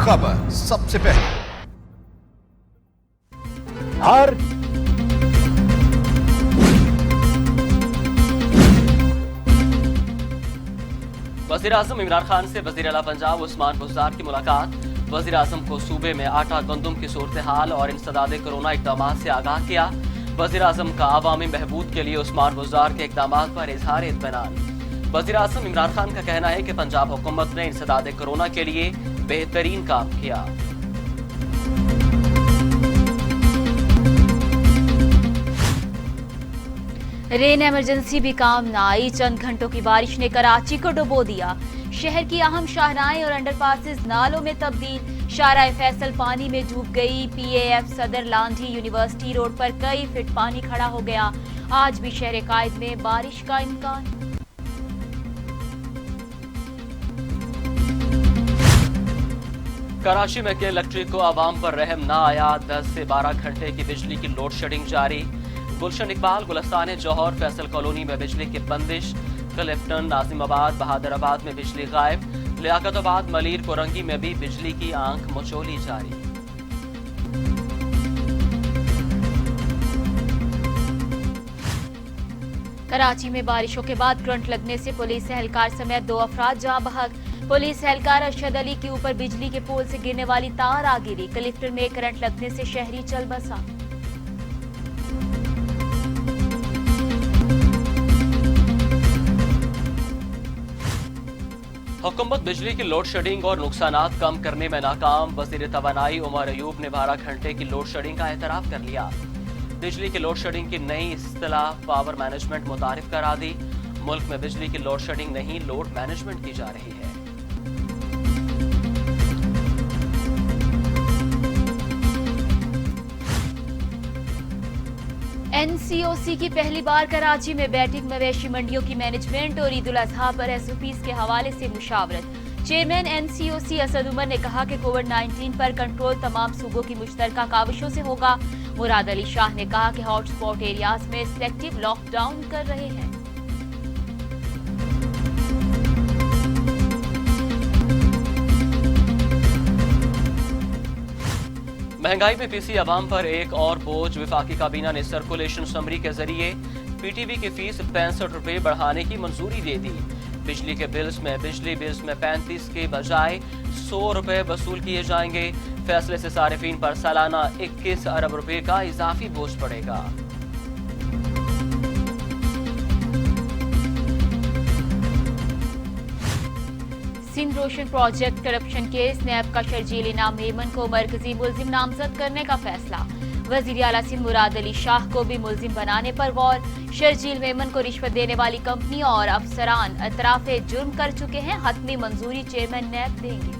खबर सबसे पहले हर वज़ीर आज़म इमरान खान से वज़ीर आला पंजाब उस्मान बुज़दार की मुलाकात। वज़ीर आज़म को सूबे में आटा गंदम की सूरत हाल और इंसदाद कोरोना इक़दाम से आगाह किया। वज़ीर आज़म का अवामी बहबूद के लिए उस्मान बुज़दार के इक़दाम पर इज़हार इत्मीनान। वज़ीर आज़म इमरान खान का कहना है कि पंजाब हुकूमत ने इंसदाद कोरोना के लिए बेहतरीन काम किया। रेन इमरजेंसी भी काम न आई। चंद घंटों की बारिश ने कराची को डुबो दिया। शहर की अहम शाहराएं और अंडरपासेस नालों में तब्दील। शाहराए फैसल पानी में डूब गई। PAF सदर लांधी यूनिवर्सिटी रोड पर कई फीट पानी खड़ा हो गया। आज भी शहर कायद में बारिश का इम्कान। कराची में के इलेक्ट्रिक को आवाम पर रहम न आया। 10 से 12 घंटे की बिजली की लोड शेडिंग जारी। गुलशन इकबाल, गुलस्तान जौहर, फैसल कॉलोनी में बिजली की बंदिश। क्लिफ्टन, नाजिमाबाद, बहादुराबाद में बिजली गायब। लियाकताबाद, मलीर, कोरंगी में भी बिजली की आंख मचोली जारी। कराची में बारिशों के बाद करंट लगने से पुलिस एहलकार समेत 2 अफराद जाँ बहक। पुलिस एहलकार अरशद अली के ऊपर बिजली के पोल से गिरने वाली तार आ गिरी। क्लिफ्टन में करंट लगने से शहरी चल बसा। हुकूमत बिजली की लोड शेडिंग और नुकसानात कम करने में नाकाम। वजीर तवानाई उमर अयूब ने 12 घंटे की लोड शेडिंग का एतराफ कर लिया। बिजली की लोड शेडिंग की नई इस्तिलाह पावर मैनेजमेंट मुतारिफ करा दी। मुल्क में बिजली की लोड शेडिंग नहीं, लोड मैनेजमेंट की जा रही है। NCOC की पहली बार कराची में बैठक। मवेशी मंडियों की मैनेजमेंट और ईद उल अजहा पर SOPs के हवाले से मुशावरत। चेयरमैन NCOC असद उमर ने कहा कि कोविड-19 पर कंट्रोल तमाम सूबों की मुश्तरका काविशों से होगा। मुराद अली शाह ने कहा कि हॉटस्पॉट एरियाज में सिलेक्टिव लॉकडाउन कर रहे हैं। महंगाई में पीसी अवाम पर एक और बोझ। विफाकी काबीना ने सर्कुलेशन समरी के जरिए PTV की फीस 65 रुपए बढ़ाने की मंजूरी दे दी। बिजली बिल्स में 35 के बजाय 100 रुपए वसूल किए जाएंगे। फैसले से सारिफीन पर सालाना 21 अरब रुपए का इजाफी बोझ पड़ेगा। सिंध रोशन प्रोजेक्ट करप्शन केस। नैब का शर्जील इनाम मेमन को मरकजी मुल्जिम नामजद करने का फैसला। वजीर आला सिंध मुराद अली शाह को भी मुल्जिम बनाने पर गौर। शर्जील मेमन को रिश्वत देने वाली कंपनी और अफसरान एतराफे जुर्म कर चुके हैं। हतमी मंजूरी चेयरमैन नैब देंगे।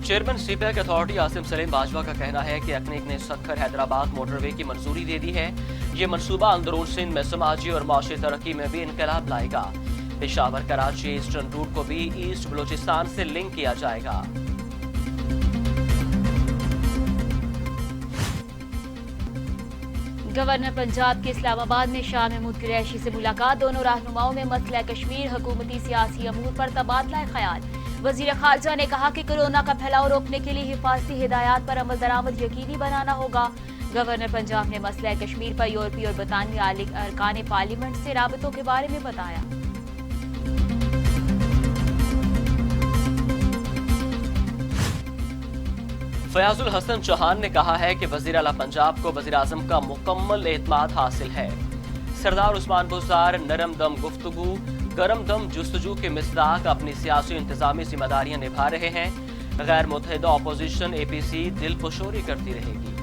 Chairman CPEC authority Asim Salim Bajwa का कहना है कि अकनीक ने सक्खर हैदराबाद मोटरवे की मंजूरी दे दी है। ये मनसूबा अंदरून सिंध में समाजी और माशी तरक्की में भी इनकलाब लाएगा। पेशावर कराची ईस्टर्न रूट को भी ईस्ट बलोचिस्तान से लिंक किया जाएगा। गवर्नर पंजाब के इस्लामाबाद में शाह महमूद कुरैशी से मुलाकात। दोनों रहनुमाओं में मसला कश्मीर, हुकूमती सियासी अमूर पर तबादला ख्याल। वजीर खारजा ने कहा कि कोरोना का फैलाव रोकने के लिए हिफाजती हिदायत पर अमल दरामद यकीनी बनाना होगा। गवर्नर पंजाब ने मसला कश्मीर पर यूरोपीय और बरतानवी अरकान पार्लियामेंट से राबतों के बारे में बताया। फयाजुल हसन चौहान ने कहा है कि वजीर आला पंजाब को वजीर आजम का मुकम्मल एतमाद हासिल है। सरदार उस्मान बुज़दार नरम दम गुफ्तगू, गरम दम जुस्तजू के मिसदाक अपनी सियासी इंतजामी जिम्मेदारियां निभा रहे हैं। गैर मुतहदा अपोजिशन APC दिल पुशोरी करती रहेगी।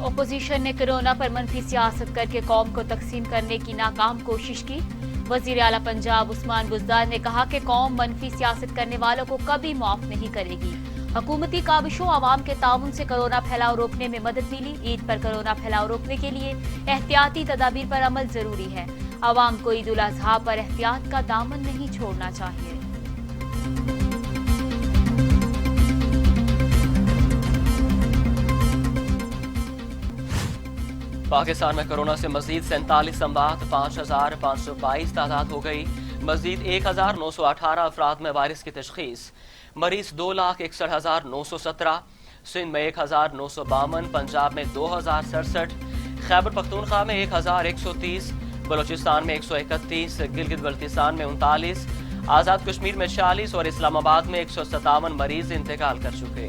अपोजिशन ने कोरोना पर मनफी सियासत करके कौम को तकसीम करने की नाकाम कोशिश की। वजीर आला पंजाब उस्मान बुज़दार ने कहा कि कौम मनफी सियासत करने वालों को कभी माफ नहीं करेगी। हुकूमती काविशों अवाम के ताउन से कोरोना फैलाव रोकने में मदद मिली। ईद पर कोरोना फैलाव रोकने के लिए एहतियाती तदाबीर पर अमल जरूरी है। अवाम को ईद उल अजहा पर एहतियात का दामन नहीं छोड़ना चाहिए। पाकिस्तान में कोरोना से मजीद 47 अमवात, 5,522 तादाद हो गई। मजीद 1,918 अफराद में वायरस की तशखीस। मरीज 2,61,917। सिंध में 1,952, पंजाब में 2,067, खैबर पख्तूनख्वा में 1,130, बलूचिस्तान में 131, गिलगित बल्तिस्तान में 39, आज़ाद कश्मीर में 46 और इस्लामाबाद में 157 मरीज इंतकाल कर चुके।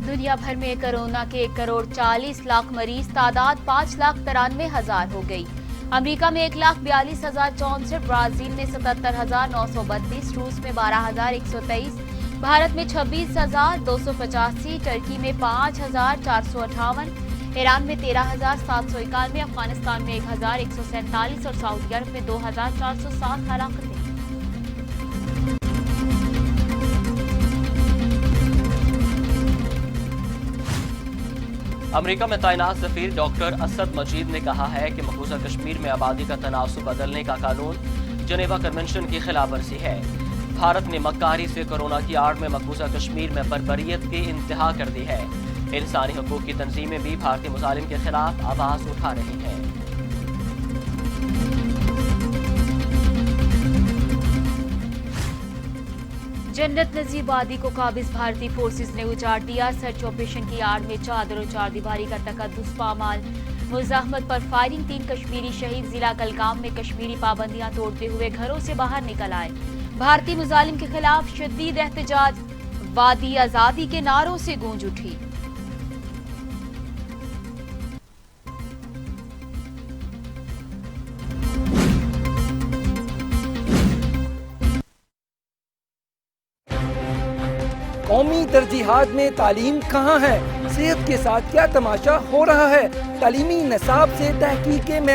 दुनिया भर में कोरोना के 1,40,00,000 मरीज, तादाद 5,93,000 हो गई। अमेरिका में 1,42,064, ब्राजील में 77,932, रूस में 12,123, भारत में 26,285, टर्की में 5,458, ईरान में 13,791, अफगानिस्तान में 1,147 और सऊदी अरब में 2,407 हलाकतें। अमेरिका में तैनात सफीर डॉक्टर असद मजीद ने कहा है कि मकबूजा कश्मीर में आबादी का तनासुब बदलने का कानून जनेवा कन्वेंशन की खिलाफ वर्जी है। भारत ने मक्कारी से कोरोना की आड़ में मकबूजा कश्मीर में बर्बरियत की इंतहा कर दी है। इंसानी हकूक की तंजीमें भी भारतीय मुजालिम के खिलाफ आवाज उठा रही हैं। जन्नत नजीर वादी को काबिज भारतीय फोर्सेस ने उजाड़ दिया। सर्च ऑपरेशन की आड़ में चादर और चारदीवारी का तकद्दुस पामाल। मुजाहमत पर फायरिंग, 3 कश्मीरी शहीद। जिला कलगाम में कश्मीरी पाबंदियां तोड़ते हुए घरों से बाहर निकल आए। भारतीय मुजालिम के खिलाफ शदीद एहतजाज, वादी आजादी के नारों से गूंज उठी। कौमी तरजीहात में तालीम कहाँ है? सेहत के साथ क्या तमाशा हो रहा है? तालीमी निसाब से तहकीक में